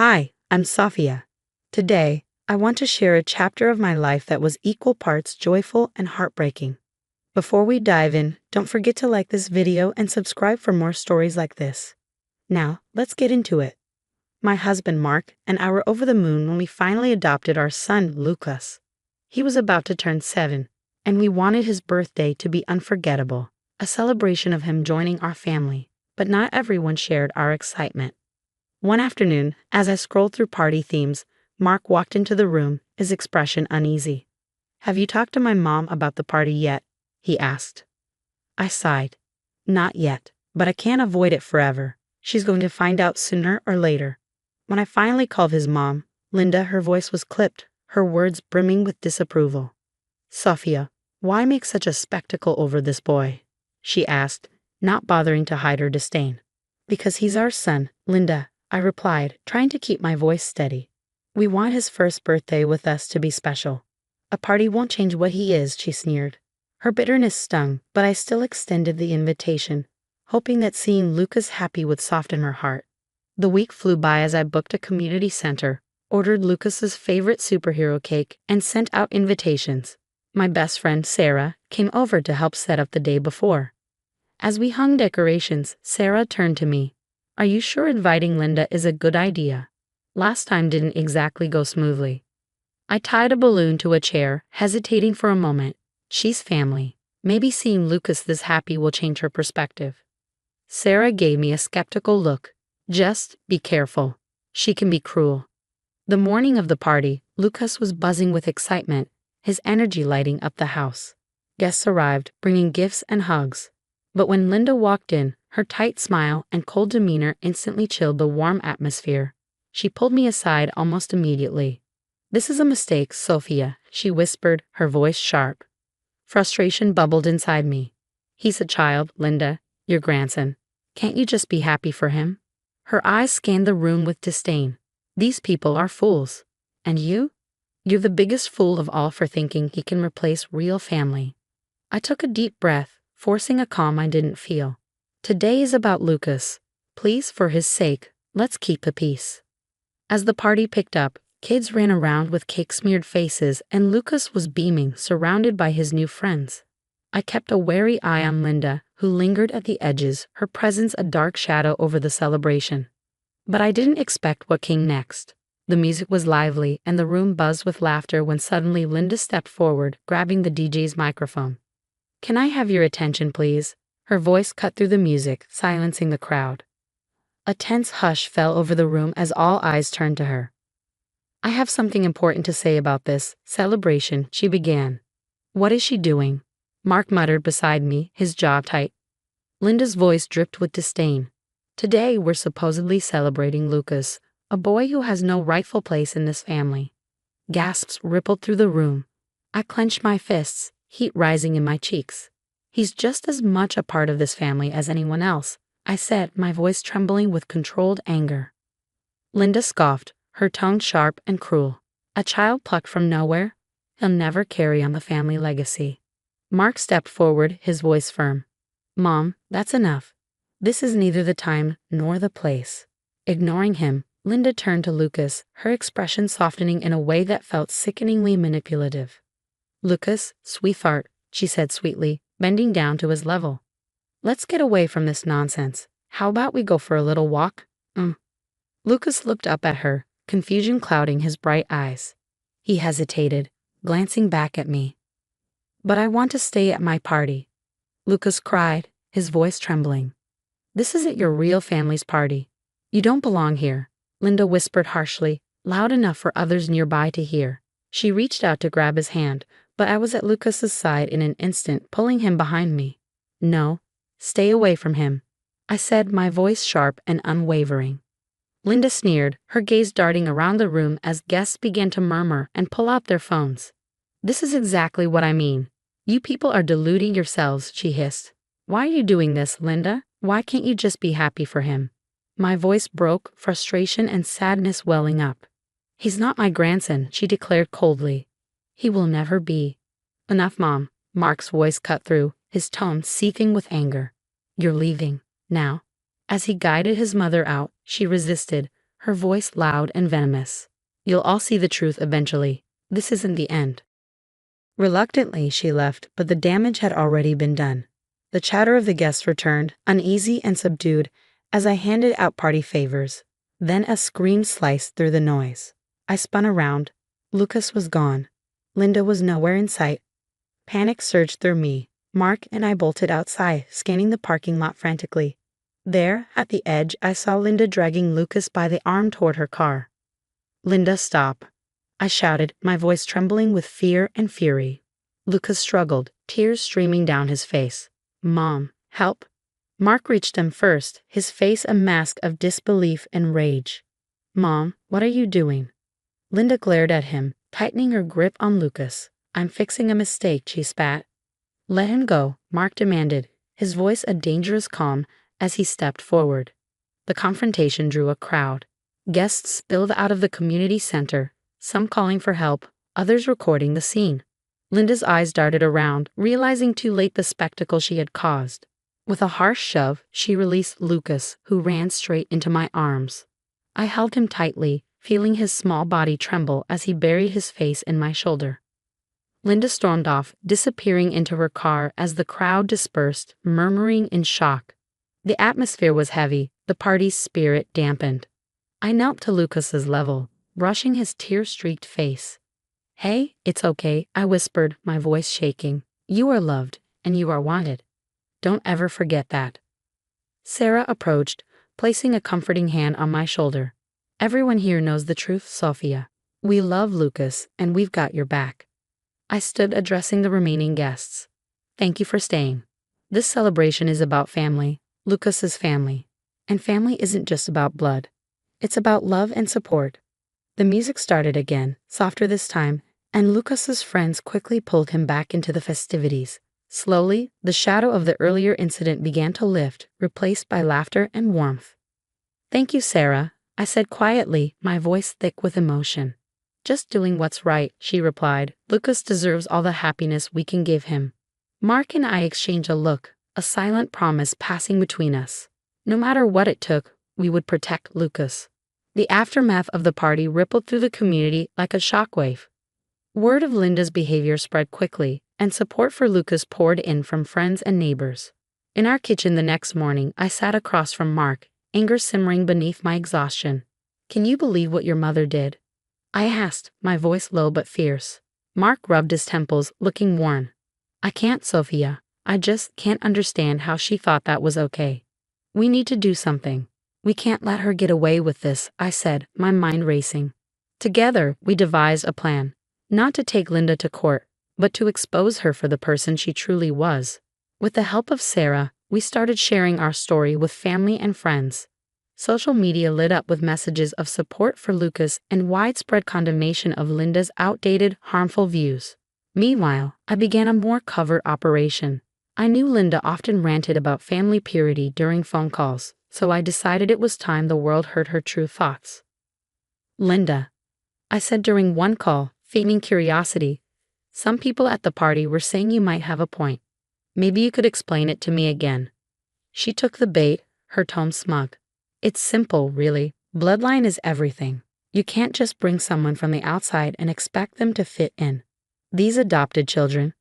Hi, I'm Sophia. Today, I want to share a chapter of my life that was equal parts joyful and heartbreaking. Before we dive in, don't forget to like this video and subscribe for more stories like this. Now, let's get into it. My husband Mark and I were over the moon when we finally adopted our son Lucas. He was about to turn 7, and we wanted his birthday to be unforgettable, a celebration of him joining our family, but not everyone shared our excitement. One afternoon, as I scrolled through party themes, Mark walked into the room, his expression uneasy. "Have you talked to my mom about the party yet?" he asked. I sighed. "Not yet, but I can't avoid it forever. She's going to find out sooner or later." When I finally called his mom, Linda, her voice was clipped, her words brimming with disapproval. "Sophia, why make such a spectacle over this boy?" she asked, not bothering to hide her disdain. "Because he's our son, Linda," I replied, trying to keep my voice steady. "We want his first birthday with us to be special. A party won't change what he is," she sneered. Her bitterness stung, but I still extended the invitation, hoping that seeing Lucas happy would soften her heart. The week flew by as I booked a community center, ordered Lucas's favorite superhero cake, and sent out invitations. My best friend, Sarah, came over to help set up the day before. As we hung decorations, Sarah turned to me. "Are you sure inviting Linda is a good idea? Last time didn't exactly go smoothly." I tied a balloon to a chair, hesitating for a moment. She's family. Maybe seeing Lucas this happy will change her perspective. Sarah gave me a skeptical look. "Just be careful. She can be cruel." The morning of the party, Lucas was buzzing with excitement, his energy lighting up the house. Guests arrived, bringing gifts and hugs. But when Linda walked in, her tight smile and cold demeanor instantly chilled the warm atmosphere. She pulled me aside almost immediately. "This is a mistake, Sophia," she whispered, her voice sharp. Frustration bubbled inside me. "He's a child, Linda, your grandson. Can't you just be happy for him?" Her eyes scanned the room with disdain. "These people are fools. And you? You're the biggest fool of all for thinking he can replace real family." I took a deep breath, forcing a calm I didn't feel. "Today is about Lucas. Please, for his sake, let's keep the peace." As the party picked up, kids ran around with cake-smeared faces, and Lucas was beaming, surrounded by his new friends. I kept a wary eye on Linda, who lingered at the edges, her presence a dark shadow over the celebration. But I didn't expect what came next. The music was lively, and the room buzzed with laughter when suddenly Linda stepped forward, grabbing the DJ's microphone. "Can I have your attention, please?" Her voice cut through the music, silencing the crowd. A tense hush fell over the room as all eyes turned to her. "I have something important to say about this celebration," she began. "What is she doing?" Mark muttered beside me, his jaw tight. Linda's voice dripped with disdain. "Today we're supposedly celebrating Lucas, a boy who has no rightful place in this family." Gasps rippled through the room. I clenched my fists, heat rising in my cheeks. "He's just as much a part of this family as anyone else," I said, my voice trembling with controlled anger. Linda scoffed, her tone sharp and cruel. "A child plucked from nowhere? He'll never carry on the family legacy." Mark stepped forward, his voice firm. "Mom, that's enough. This is neither the time nor the place." Ignoring him, Linda turned to Lucas, her expression softening in a way that felt sickeningly manipulative. "Lucas, sweetheart," she said sweetly, bending down to his level. "Let's get away from this nonsense. How about we go for a little walk?" Lucas looked up at her, confusion clouding his bright eyes. He hesitated, glancing back at me. "But I want to stay at my party," Lucas cried, his voice trembling. "This isn't your real family's party. You don't belong here," Linda whispered harshly, loud enough for others nearby to hear. She reached out to grab his hand, but I was at Lucas's side in an instant, pulling him behind me. "No, stay away from him," I said, my voice sharp and unwavering. Linda sneered, her gaze darting around the room as guests began to murmur and pull out their phones. "This is exactly what I mean. You people are deluding yourselves," she hissed. "Why are you doing this, Linda? Why can't you just be happy for him?" My voice broke, frustration and sadness welling up. "He's not my grandson," she declared coldly. "He will never be." "Enough, Mom," Mark's voice cut through, his tone seething with anger. "You're leaving, now." As he guided his mother out, she resisted, her voice loud and venomous. "You'll all see the truth eventually. This isn't the end." Reluctantly, she left, but the damage had already been done. The chatter of the guests returned, uneasy and subdued, as I handed out party favors. Then a scream sliced through the noise. I spun around. Lucas was gone. Linda was nowhere in sight. Panic surged through me. Mark and I bolted outside, scanning the parking lot frantically. There, at the edge, I saw Linda dragging Lucas by the arm toward her car. "Linda, stop," I shouted, my voice trembling with fear and fury. Lucas struggled, tears streaming down his face. "Mom, help." Mark reached him first, his face a mask of disbelief and rage. "Mom, what are you doing?" Linda glared at him, tightening her grip on Lucas. "I'm fixing a mistake," she spat. "Let him go," Mark demanded, his voice a dangerous calm as he stepped forward. The confrontation drew a crowd. Guests spilled out of the community center, some calling for help, others recording the scene. Linda's eyes darted around, realizing too late the spectacle she had caused. With a harsh shove, she released Lucas, who ran straight into my arms. I held him tightly, feeling his small body tremble as he buried his face in my shoulder. Linda stormed off, disappearing into her car as the crowd dispersed, murmuring in shock. The atmosphere was heavy, the party's spirit dampened. I knelt to Lucas's level, brushing his tear-streaked face. "Hey, it's okay," I whispered, my voice shaking. "You are loved, and you are wanted. Don't ever forget that." Sarah approached, placing a comforting hand on my shoulder. "Everyone here knows the truth, Sophia. We love Lucas, and we've got your back." I stood addressing the remaining guests. "Thank you for staying. This celebration is about family, Lucas's family. And family isn't just about blood. It's about love and support." The music started again, softer this time, and Lucas's friends quickly pulled him back into the festivities. Slowly, the shadow of the earlier incident began to lift, replaced by laughter and warmth. "Thank you, Sarah," I said quietly, my voice thick with emotion. "Just doing what's right," she replied. "Lucas deserves all the happiness we can give him." Mark and I exchanged a look, a silent promise passing between us. No matter what it took, we would protect Lucas. The aftermath of the party rippled through the community like a shockwave. Word of Linda's behavior spread quickly, and support for Lucas poured in from friends and neighbors. In our kitchen the next morning, I sat across from Mark, anger simmering beneath my exhaustion. "Can you believe what your mother did?" I asked, my voice low but fierce. Mark rubbed his temples, looking worn. "I can't, Sophia. I just can't understand how she thought that was okay. We need to do something. We can't let her get away with this," I said, my mind racing. Together, we devised a plan. Not to take Linda to court, but to expose her for the person she truly was. With the help of Sarah, we started sharing our story with family and friends. Social media lit up with messages of support for Lucas and widespread condemnation of Linda's outdated, harmful views. Meanwhile, I began a more covert operation. I knew Linda often ranted about family purity during phone calls, so I decided it was time the world heard her true thoughts. "Linda," I said during one call, feigning curiosity, "some people at the party were saying you might have a point. Maybe you could explain it to me again." She took the bait, her tone smug. "It's simple, really. Bloodline is everything. You can't just bring someone from the outside and expect them to fit in. These adopted children,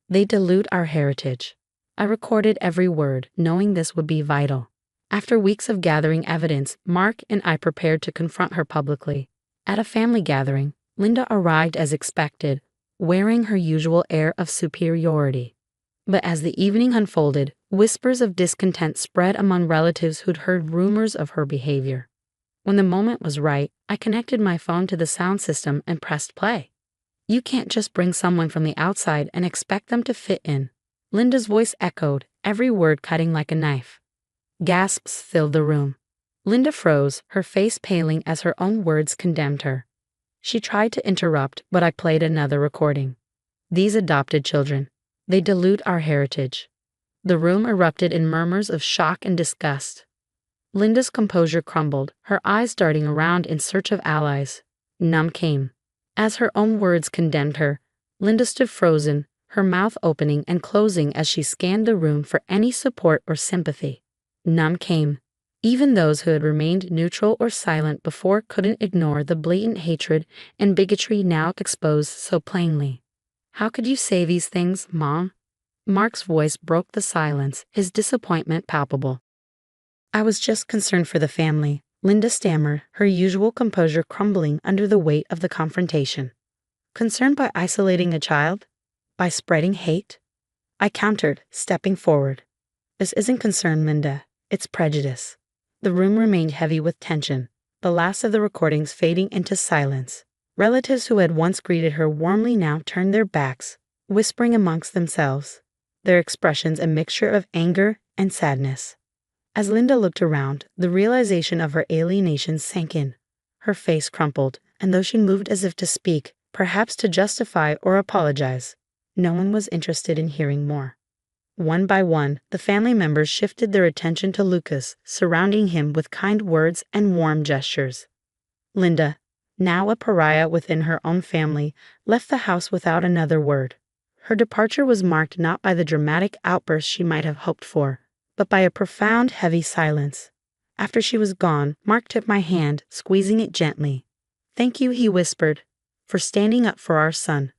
they dilute our heritage." I recorded every word, knowing this would be vital. After weeks of gathering evidence, Mark and I prepared to confront her publicly. At a family gathering, Linda arrived as expected, wearing her usual air of superiority. But as the evening unfolded, whispers of discontent spread among relatives who'd heard rumors of her behavior. When the moment was right, I connected my phone to the sound system and pressed play. "You can't just bring someone from the outside and expect them to fit in." Linda's voice echoed, every word cutting like a knife. Gasps filled the room. Linda froze, her face paling as her own words condemned her. She tried to interrupt, but I played another recording. "These adopted children, they dilute our heritage." The room erupted in murmurs of shock and disgust. Linda's composure crumbled, her eyes darting around in search of allies. None came. As her own words condemned her, Linda stood frozen, her mouth opening and closing as she scanned the room for any support or sympathy. None came. Even those who had remained neutral or silent before couldn't ignore the blatant hatred and bigotry now exposed so plainly. "How could you say these things, Mom?" Mark's voice broke the silence, his disappointment palpable. "I was just concerned for the family," Linda stammered, her usual composure crumbling under the weight of the confrontation. "Concerned by isolating a child? By spreading hate?" I countered, stepping forward. "This isn't concern, Linda. It's prejudice." The room remained heavy with tension, the last of the recordings fading into silence. Relatives who had once greeted her warmly now turned their backs, whispering amongst themselves, their expressions a mixture of anger and sadness. As Linda looked around, the realization of her alienation sank in. Her face crumpled, and though she moved as if to speak, perhaps to justify or apologize, no one was interested in hearing more. One by one, the family members shifted their attention to Lucas, surrounding him with kind words and warm gestures. Linda, now a pariah within her own family, left the house without another word. Her departure was marked not by the dramatic outburst she might have hoped for, but by a profound, heavy silence. After she was gone, Mark took my hand, squeezing it gently. "Thank you," he whispered, "for standing up for our son,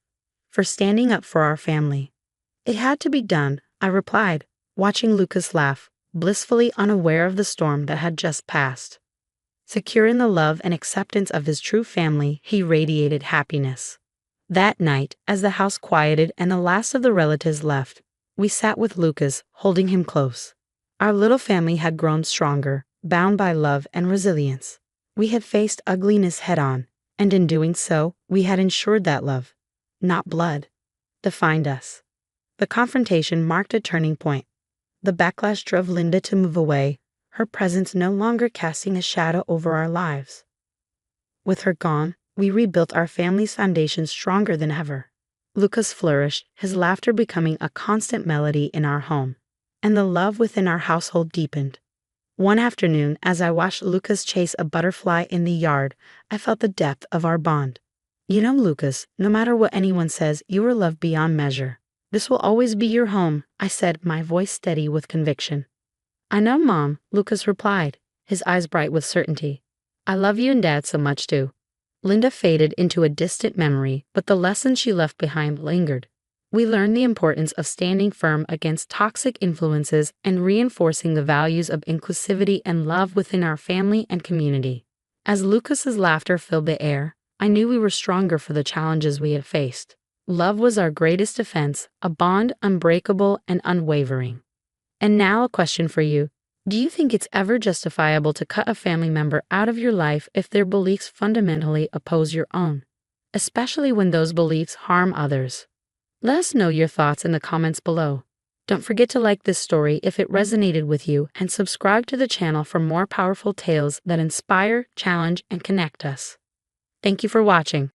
for standing up for our family." "It had to be done," I replied, watching Lucas laugh, blissfully unaware of the storm that had just passed. Secure in the love and acceptance of his true family, he radiated happiness. That night, as the house quieted and the last of the relatives left, we sat with Lucas, holding him close. Our little family had grown stronger, bound by love and resilience. We had faced ugliness head-on, and in doing so, we had ensured that love, not blood, defined us. The confrontation marked a turning point. The backlash drove Linda to move away, her presence no longer casting a shadow over our lives. With her gone, we rebuilt our family's foundation stronger than ever. Lucas flourished, his laughter becoming a constant melody in our home, and the love within our household deepened. One afternoon, as I watched Lucas chase a butterfly in the yard, I felt the depth of our bond. "You know, Lucas, no matter what anyone says, you are loved beyond measure. This will always be your home," I said, my voice steady with conviction. "I know, Mom," Lucas replied, his eyes bright with certainty. "I love you and Dad so much too." Linda faded into a distant memory, but the lessons she left behind lingered. We learned the importance of standing firm against toxic influences and reinforcing the values of inclusivity and love within our family and community. As Lucas's laughter filled the air, I knew we were stronger for the challenges we had faced. Love was our greatest defense, a bond unbreakable and unwavering. And now a question for you. Do you think it's ever justifiable to cut a family member out of your life if their beliefs fundamentally oppose your own, especially when those beliefs harm others? Let us know your thoughts in the comments below. Don't forget to like this story if it resonated with you and subscribe to the channel for more powerful tales that inspire, challenge, and connect us. Thank you for watching.